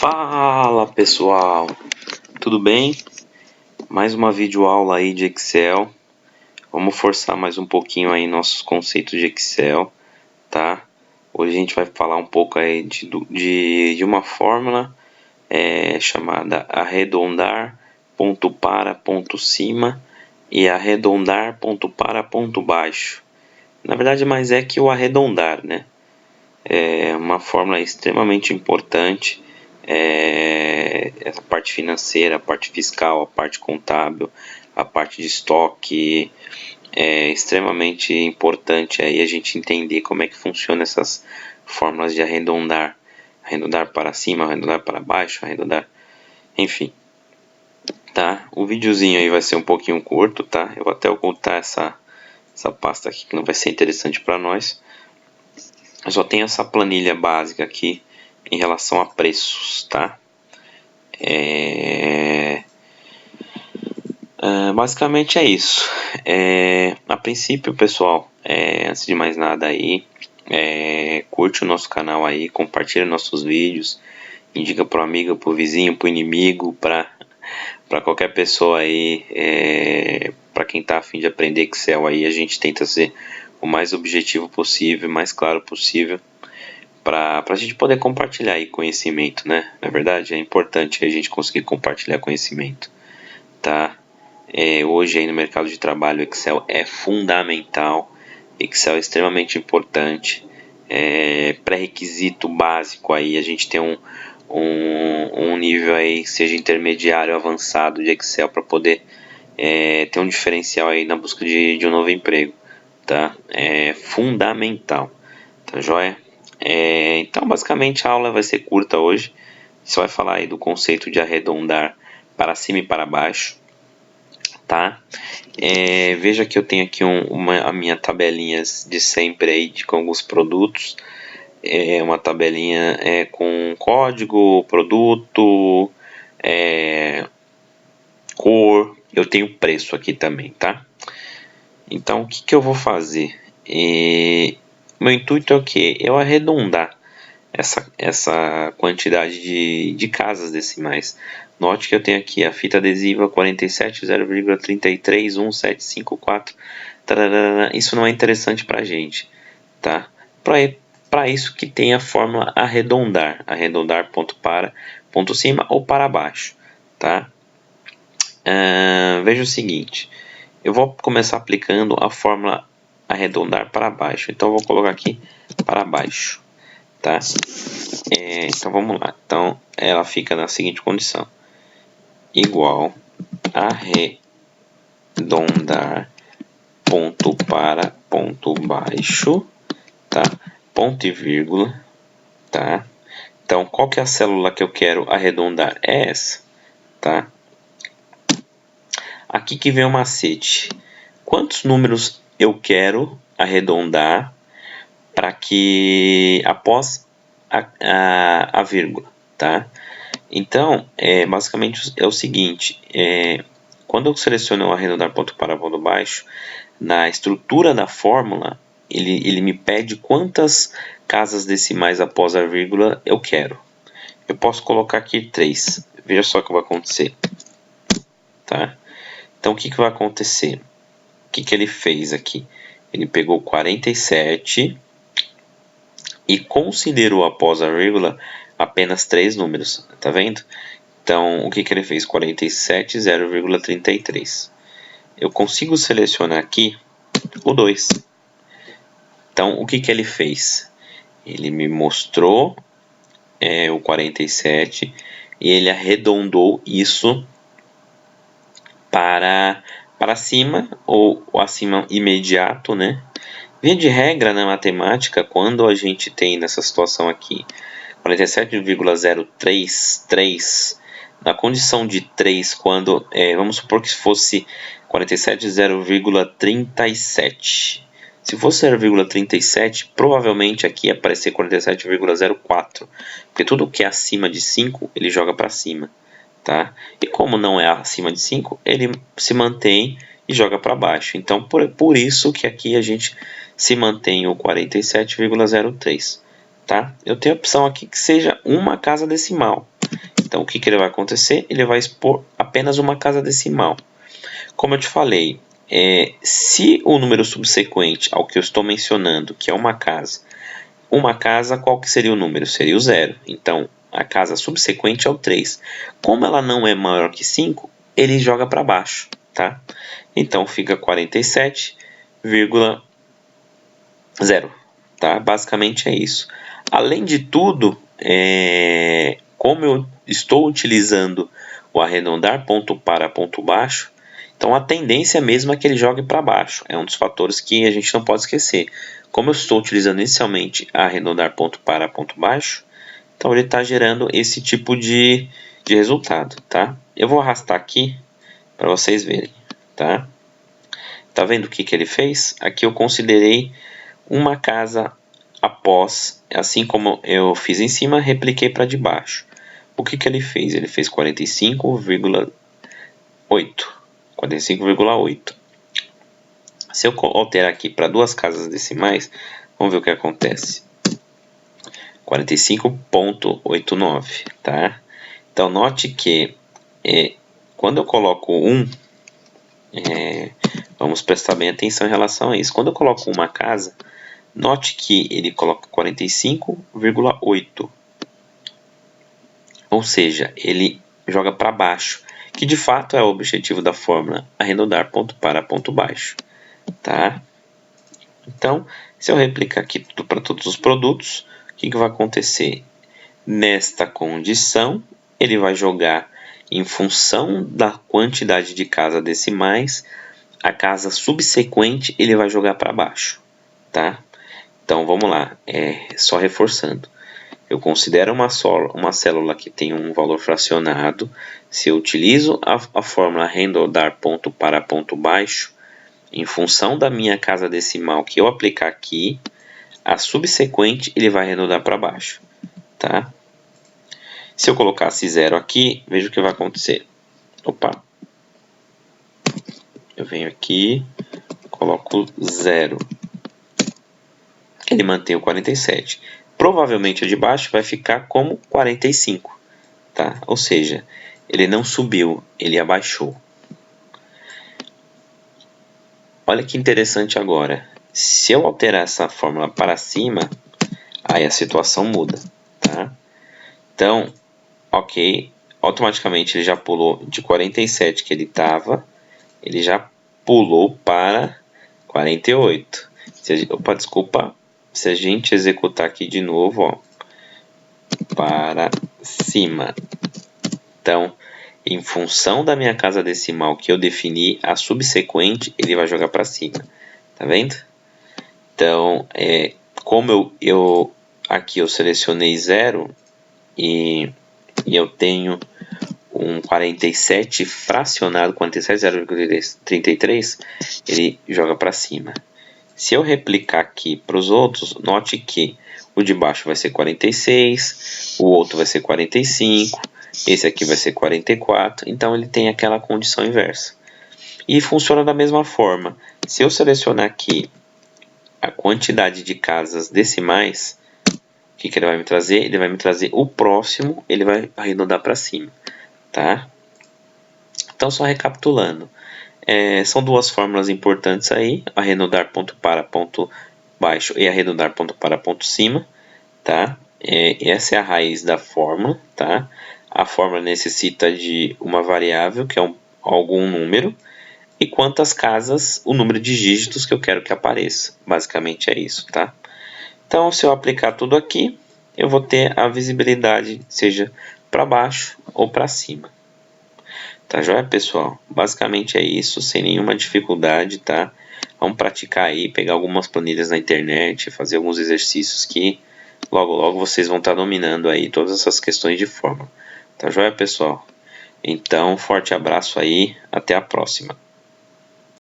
Fala pessoal, tudo bem? Mais uma videoaula aí de Excel. Vamos forçar mais um pouquinho aí nossos conceitos de Excel, tá? Hoje a gente vai falar um pouco aí de uma fórmula chamada arredondar ponto para ponto cima e arredondar ponto para ponto baixo. Na verdade, mais é que o arredondar, né? É uma fórmula extremamente importante. Essa parte financeira, a parte fiscal, a parte contábil, a parte de estoque, é extremamente importante aí a gente entender como é que funciona essas fórmulas de arredondar, arredondar para cima, arredondar para baixo, arredondar, enfim, tá? O videozinho aí vai ser um pouquinho curto, tá? Eu vou até ocultar essa pasta aqui que não vai ser interessante para nós. Eu só tenho essa planilha básica aqui em relação a preços, tá? Basicamente é isso. A princípio, pessoal, antes de mais nada aí, curte o nosso canal aí, compartilha nossos vídeos, indica pro amigo, pro vizinho, pro inimigo, para qualquer pessoa aí, para quem tá a fim de aprender Excel aí, a gente tenta ser o mais objetivo possível, mais claro possível, para a gente poder compartilhar aí conhecimento, né? Na verdade, é importante a gente conseguir compartilhar conhecimento, tá? Hoje aí no mercado de trabalho, Excel é fundamental, Excel é extremamente importante, pré-requisito básico aí, a gente tem um nível aí que seja intermediário, avançado de Excel para poder ter um diferencial aí na busca de um novo emprego, tá? É fundamental, tá joia? Então basicamente a aula vai ser curta hoje, você vai falar aí do conceito de arredondar para cima e para baixo, tá? Veja que eu tenho aqui a minha tabelinha de sempre aí com alguns produtos, uma tabelinha com código, produto, cor, eu tenho preço aqui também, tá? Então o que eu vou fazer? Meu intuito é o que? Eu arredondar essa quantidade de casas decimais. Note que eu tenho aqui a fita adesiva 47, 0,331754. Isso não é interessante para a gente, tá? Para isso que tem a fórmula arredondar ponto para, ponto cima ou para baixo, tá? Veja o seguinte, eu vou começar aplicando a fórmula arredondar para baixo, então eu vou colocar aqui para baixo, tá? Então vamos lá, então ela fica na seguinte condição, igual arredondar ponto para ponto baixo, tá? Ponto e vírgula, tá? Então qual que é a célula que eu quero arredondar? É essa, tá? Aqui que vem o macete, quantos números eu quero arredondar para que após a vírgula, tá? Então, basicamente é o seguinte, quando eu seleciono o arredondar ponto para ponto baixo, na estrutura da fórmula, ele me pede quantas casas decimais após a vírgula eu quero. Eu posso colocar aqui 3, veja só o que vai acontecer, tá? Então, o que vai acontecer? O que ele fez aqui? Ele pegou 47 e considerou após a vírgula apenas 3 números, tá vendo? Então, o que ele fez? 47, 0,33. Eu consigo selecionar aqui o 2. Então, o que ele fez? Ele me mostrou o 47 e ele arredondou isso para cima ou acima imediato, né? Via de regra na matemática, quando a gente tem nessa situação aqui 47,033, na condição de 3, quando vamos supor que fosse 47, 0,37. Se fosse 0,37, provavelmente aqui ia aparecer 47,04, porque tudo que é acima de 5, ele joga para cima, tá? E como não é acima de 5, ele se mantém e joga para baixo. Então, por isso que aqui a gente se mantém o 47,03, tá? Eu tenho a opção aqui que seja uma casa decimal. Então, o que ele vai acontecer? Ele vai expor apenas uma casa decimal. Como eu te falei, se o número subsequente ao que eu estou mencionando, que é uma casa, qual que seria o número? Seria o 0. Então, a casa subsequente é o 3. Como ela não é maior que 5, ele joga para baixo, tá? Então, fica 47,0, tá? Basicamente é isso. Além de tudo, como eu estou utilizando o arredondar ponto para ponto baixo, então a tendência mesmo é que ele jogue para baixo. É um dos fatores que a gente não pode esquecer. Como eu estou utilizando inicialmente arredondar ponto para ponto baixo, então ele está gerando esse tipo de resultado, tá? Eu vou arrastar aqui para vocês verem, tá? Tá vendo o que ele fez? Aqui eu considerei uma casa após, assim como eu fiz em cima, repliquei para de baixo. O que ele fez? Ele fez 45,8. 45,8. Se eu alterar aqui para duas casas decimais, vamos ver o que acontece. 45,89, tá? Então, note que quando eu coloco 1, vamos prestar bem atenção em relação a isso. Quando eu coloco uma casa, note que ele coloca 45,8. Ou seja, ele joga para baixo, que de fato é o objetivo da fórmula arredondar ponto para ponto baixo, tá? Então, se eu replicar aqui tudo para todos os produtos, o que vai acontecer? Nesta condição, ele vai jogar em função da quantidade de casas decimais, a casa subsequente ele vai jogar para baixo, tá? Então, vamos lá, só reforçando. Eu considero uma célula que tem um valor fracionado. Se eu utilizo a fórmula arredondar ponto para ponto baixo, em função da minha casa decimal que eu aplicar aqui, a subsequente ele vai arredondar para baixo, tá? Se eu colocasse 0 aqui, veja o que vai acontecer. Opa! Eu venho aqui, coloco 0. Ele mantém o 47. Provavelmente a de baixo vai ficar como 45, tá? Ou seja, ele não subiu, ele abaixou. Olha que interessante agora. Se eu alterar essa fórmula para cima, aí a situação muda, tá? Então, ok, automaticamente ele já pulou de 47 que ele estava, ele já pulou para 48. Desculpa, se a gente executar aqui de novo, ó, para cima. Então, em função da minha casa decimal que eu defini, a subsequente ele vai jogar para cima. Tá vendo? Então, como aqui eu selecionei 0 e eu tenho um 47 fracionado, 47,033, ele joga para cima. Se eu replicar aqui para os outros, note que o de baixo vai ser 46, o outro vai ser 45, esse aqui vai ser 44, então ele tem aquela condição inversa. E funciona da mesma forma. Se eu selecionar aqui a quantidade de casas decimais, o que ele vai me trazer? Ele vai me trazer o próximo, ele vai arredondar para cima, tá? Então, só recapitulando. São duas fórmulas importantes aí, arredondar ponto para ponto baixo e arredondar ponto para ponto cima, tá? Essa é a raiz da fórmula, tá? A fórmula necessita de uma variável, que é algum número, e quantas casas, o número de dígitos que eu quero que apareça. Basicamente é isso, tá? Então, se eu aplicar tudo aqui, eu vou ter a visibilidade, seja para baixo ou para cima. Tá joia, pessoal? Basicamente é isso, sem nenhuma dificuldade, tá? Vamos praticar aí, pegar algumas planilhas na internet, fazer alguns exercícios que logo logo vocês vão estar dominando aí todas essas questões de fórmula. Tá joia, pessoal? Então, forte abraço aí, até a próxima.